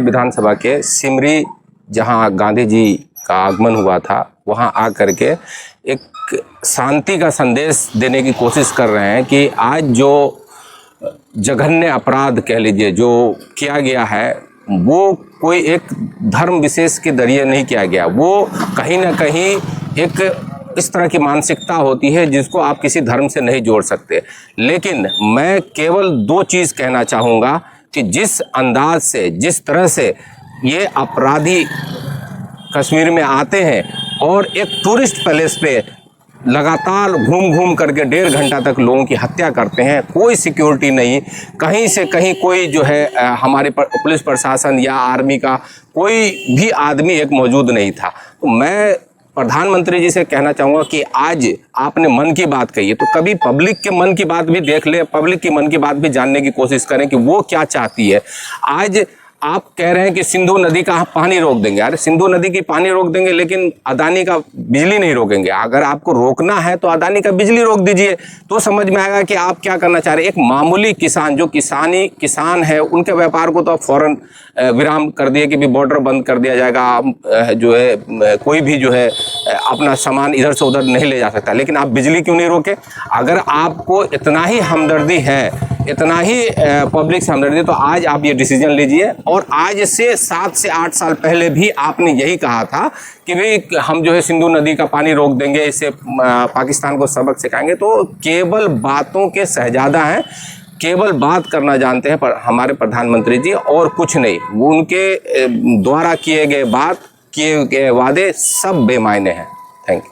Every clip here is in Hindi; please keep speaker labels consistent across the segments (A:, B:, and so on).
A: विधानसभा के सिमरी, जहां गांधी जी का आगमन हुआ था, वहां आकर के एक शांति का संदेश देने की कोशिश कर रहे हैं कि आज जो जघन्य अपराध कह लीजिए जो किया गया है, वो कोई एक धर्म विशेष के जरिए नहीं किया गया। वो कहीं ना कहीं एक इस तरह की मानसिकता होती है जिसको आप किसी धर्म से नहीं जोड़ सकते। लेकिन मैं केवल दो चीज़ कहना चाहूँगा कि जिस अंदाज से, जिस तरह से ये अपराधी कश्मीर में आते हैं और एक टूरिस्ट पैलेस पे लगातार घूम घूम करके 1.5 घंटा तक लोगों की हत्या करते हैं, कोई सिक्योरिटी नहीं, कहीं से कहीं कोई जो है हमारे पुलिस प्रशासन या आर्मी का कोई भी आदमी एक मौजूद नहीं था। तो मैं प्रधानमंत्री जी से कहना चाहूँगा कि आज आपने मन की बात कही है, तो कभी पब्लिक के मन की बात भी देख ले, पब्लिक की मन की बात भी जानने की कोशिश करें कि वो क्या चाहती है। आज आप कह रहे हैं कि सिंधु नदी का पानी रोक देंगे। अरे सिंधु नदी की पानी रोक देंगे लेकिन अदानी का बिजली नहीं रोकेंगे। अगर आपको रोकना है तो अदानी का बिजली रोक दीजिए, तो समझ में आएगा कि आप क्या करना चाह रहे हैं। एक मामूली किसान जो किसान है, उनके व्यापार को तो आप फौरन विराम कर दिए कि भी बॉर्डर बंद कर दिया जाएगा, जो है कोई भी जो है अपना सामान इधर से उधर नहीं ले जा सकता। लेकिन आप बिजली क्यों नहीं रोके? अगर आपको इतना ही हमदर्दी है, इतना ही पब्लिक से हमदर्दी, तो आज आप ये डिसीजन लीजिए। और आज से 7 से 8 साल पहले भी आपने यही कहा था कि भाई हम जो है सिंधु नदी का पानी रोक देंगे, इससे पाकिस्तान को सबक सिखाएंगे। तो केवल बातों के शहजादा हैं, केवल बात करना जानते हैं पर हमारे प्रधानमंत्री जी, और कुछ नहीं। वो उनके द्वारा किए गए वादे सब बेमायने हैं। Thank you.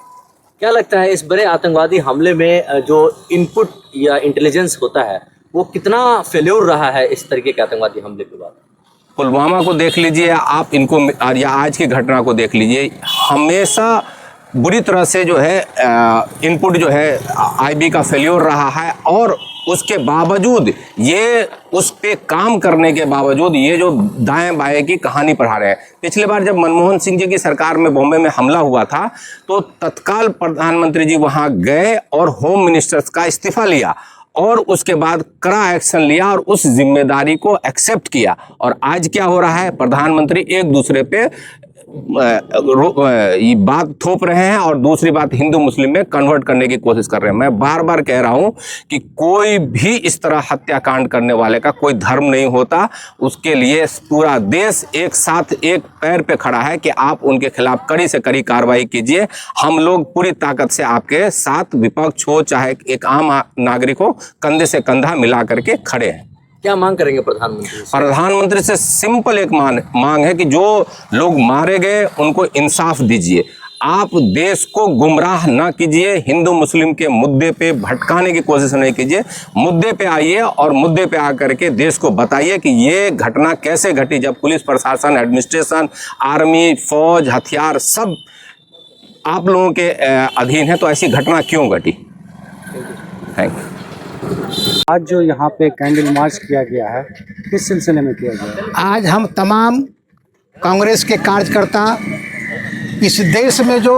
B: क्या लगता है इस बड़े आतंकवादी हमले में जो इनपुट या इंटेलिजेंस होता है वो कितना फेल्योर रहा है इस तरीके के आतंकवादी हमले के बाद?
A: पुलवामा को देख लीजिए आप, इनको या आज की घटना को देख लीजिए, हमेशा बुरी तरह से जो है इनपुट जो है आईबी का फेल्योर रहा है। और उसके बावजूद ये, उस पे काम करने के बावजूद ये जो दाएं बाएं की कहानी पढ़ा रहे हैं। पिछले बार जब मनमोहन सिंह जी की सरकार में बॉम्बे में हमला हुआ था तो तत्काल प्रधानमंत्री जी वहां गए और होम मिनिस्टर्स का इस्तीफा लिया और उसके बाद कड़ा एक्शन लिया और उस जिम्मेदारी को एक्सेप्ट किया। और आज क्या हो रहा है, प्रधानमंत्री एक दूसरे पे ये बात थोप रहे हैं और दूसरी बात हिंदू मुस्लिम में कन्वर्ट करने की कोशिश कर रहे हैं। मैं बार बार कह रहा हूं कि कोई भी इस तरह हत्याकांड करने वाले का कोई धर्म नहीं होता। उसके लिए पूरा देश एक साथ एक पैर पे खड़ा है कि आप उनके खिलाफ कड़ी से कड़ी कार्रवाई कीजिए। हम लोग पूरी ताकत से आपके साथ, विपक्ष हो चाहे एक आम नागरिक हो, कंधे से कंधा मिला करके खड़े हैं।
B: क्या मांग करेंगे प्रधानमंत्री से?
A: प्रधानमंत्री से सिंपल एक मांग है कि जो लोग मारे गए उनको इंसाफ दीजिए। आप देश को गुमराह ना कीजिए, हिंदू मुस्लिम के मुद्दे पे भटकाने की कोशिश नहीं कीजिए। मुद्दे पे आइए और मुद्दे पे आकर के देश को बताइए कि ये घटना कैसे घटी। जब पुलिस प्रशासन, एडमिनिस्ट्रेशन, आर्मी, फौज, हथियार सब आप लोगों के अधीन है, तो ऐसी घटना क्यों घटी? Thank you.
C: आज जो यहाँ पे कैंडल मार्च किया गया है, किस सिलसिले में किया गया है?
D: आज हम तमाम कांग्रेस के कार्यकर्ता इस देश में जो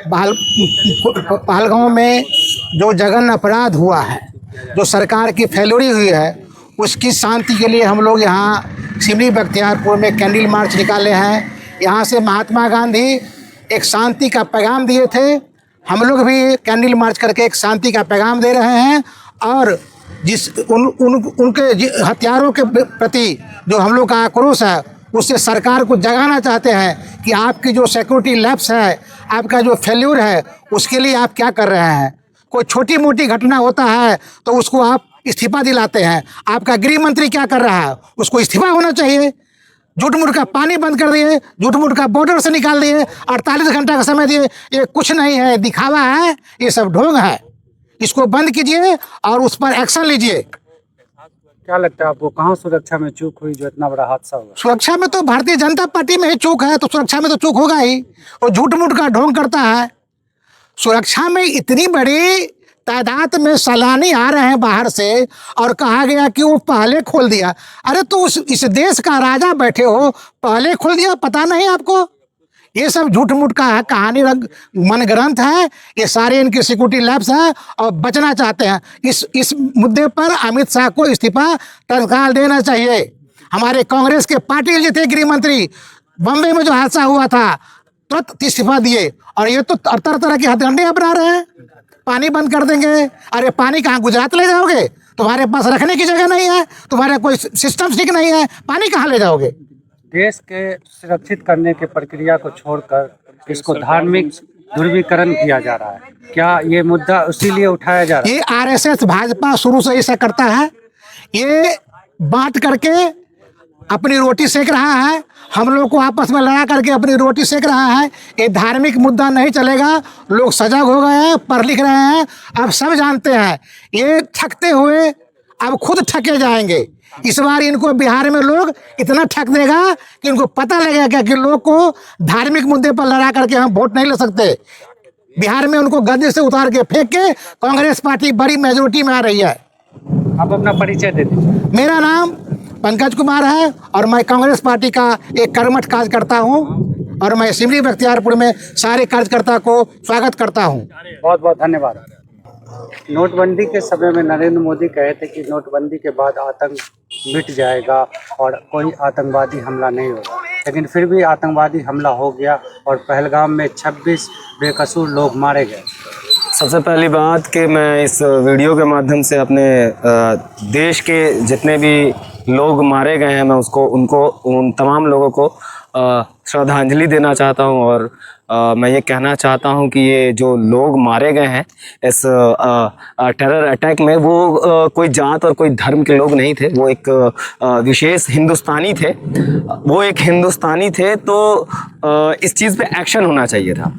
D: पहलगांव में जो जघन्य अपराध हुआ है, जो सरकार की फेलोरी हुई है, उसकी शांति के लिए हम लोग यहाँ सिमरी बख्तियारपुर में कैंडल मार्च निकाले हैं। यहाँ से महात्मा गांधी एक शांति का पैगाम दिए थे, हम लोग भी कैंडल मार्च करके एक शांति का पैगाम दे रहे हैं। और जिस उनके हथियारों के प्रति जो हम लोग का आक्रोश है, उससे सरकार को जगाना चाहते हैं कि आपकी जो सिक्योरिटी लैप्स है, आपका जो फेल्यूर है, उसके लिए आप क्या कर रहे हैं। कोई छोटी मोटी घटना होता है तो उसको आप इस्तीफा दिलाते हैं। आपका गृह मंत्री क्या कर रहा है, उसको इस्तीफा होना चाहिए। झूठ मूठ का पानी बंद कर दिए, झूठ मूठ का बॉर्डर से निकाल दिए, 48 घंटा का समय दिए। ये कुछ नहीं है, दिखावा है, ये सब ढोंग है। इसको बंद कीजिए और उस पर एक्शन लीजिए।
C: क्या लगता है आपको, कहाँ सुरक्षा में चूक हुई जो इतना बड़ा हादसा हुआ?
D: सुरक्षा में तो भारतीय जनता पार्टी में ही चूक है, तो सुरक्षा में तो चूक होगा ही। और झूठ मूठ का ढोंग करता है। सुरक्षा में इतनी बड़ी तादाद में सैलानी आ रहे हैं बाहर से और कहा गया कि वो पहले खोल दिया। अरे तो इस देश का राजा बैठे हो, पहले खोल दिया, पता नहीं आपको? ये सब झूठ मूठ का है, कहानी मन ग्रंथ है। ये सारे इनके सिक्योरिटी लैब्स हैं और बचना चाहते हैं। इस मुद्दे पर अमित शाह को इस्तीफा तत्काल देना चाहिए। हमारे कांग्रेस के पाटिल जी थे गृह मंत्री, बम्बई में जो हादसा हुआ था तुरंत इस्तीफा दिए, और ये तो तरह तरह की हथकंडे अपना रहे हैं। पानी बंद कर देंगे, अरे पानी कहाँ गुजरात ले जाओगे? तुम्हारे पास रखने की जगह नहीं है, तुम्हारा कोई सिस्टम ठीक नहीं है, पानी कहाँ ले जाओगे?
C: देश के सुरक्षित करने की प्रक्रिया को छोड़कर इसको धार्मिक ध्रुवीकरण किया जा रहा है। क्या ये मुद्दा इसीलिए उठाया जा रहा है?
D: ये आरएसएस भाजपा शुरू से ऐसा करता है, ये बांट करके अपनी रोटी सेक रहा है, हम लोग को आपस में लड़ा करके अपनी रोटी सेक रहा है। ये धार्मिक मुद्दा नहीं चलेगा। लोग सजग हो गए हैं, पढ़ लिख रहे हैं, अब सब जानते हैं ये ठगते हुए अब खुद ठगे जाएंगे। इस बार इनको बिहार में लोग इतना ठग देगा कि इनको पता लगेगा कि लोग को धार्मिक मुद्दे पर लड़ा करके हम वोट नहीं ले सकते। बिहार में उनको गद्दे से उतार के फेंक के कांग्रेस पार्टी बड़ी मेजोरिटी में आ रही है।
C: आप अपना परिचय दे दीजिए।
D: मेरा नाम पंकज कुमार है और मैं कांग्रेस पार्टी का एक कर्मठ कार्यकर्ता हूं, और मैं सिमरी बख्तियारपुर में सारे कार्यकर्ता को स्वागत करता हूं।
C: बहुत बहुत धन्यवाद। नोटबंदी के समय में नरेंद्र मोदी कहे थे कि नोटबंदी के बाद आतंक मिट जाएगा और कोई आतंकवादी हमला नहीं होगा, लेकिन फिर भी आतंकवादी हमला हो गया और पहलगाम में 26 बेकसूर लोग मारे गए।
E: सबसे पहली बात कि मैं इस वीडियो के माध्यम से अपने देश के जितने भी लोग मारे गए हैं, मैं उन तमाम लोगों को श्रद्धांजलि देना चाहता हूं, और मैं ये कहना चाहता हूं कि ये जो लोग मारे गए हैं इस टेरर अटैक में, वो कोई जात और कोई धर्म के लोग नहीं थे, वो एक विशेष हिंदुस्तानी थे। तो इस चीज़ पे एक्शन होना चाहिए था।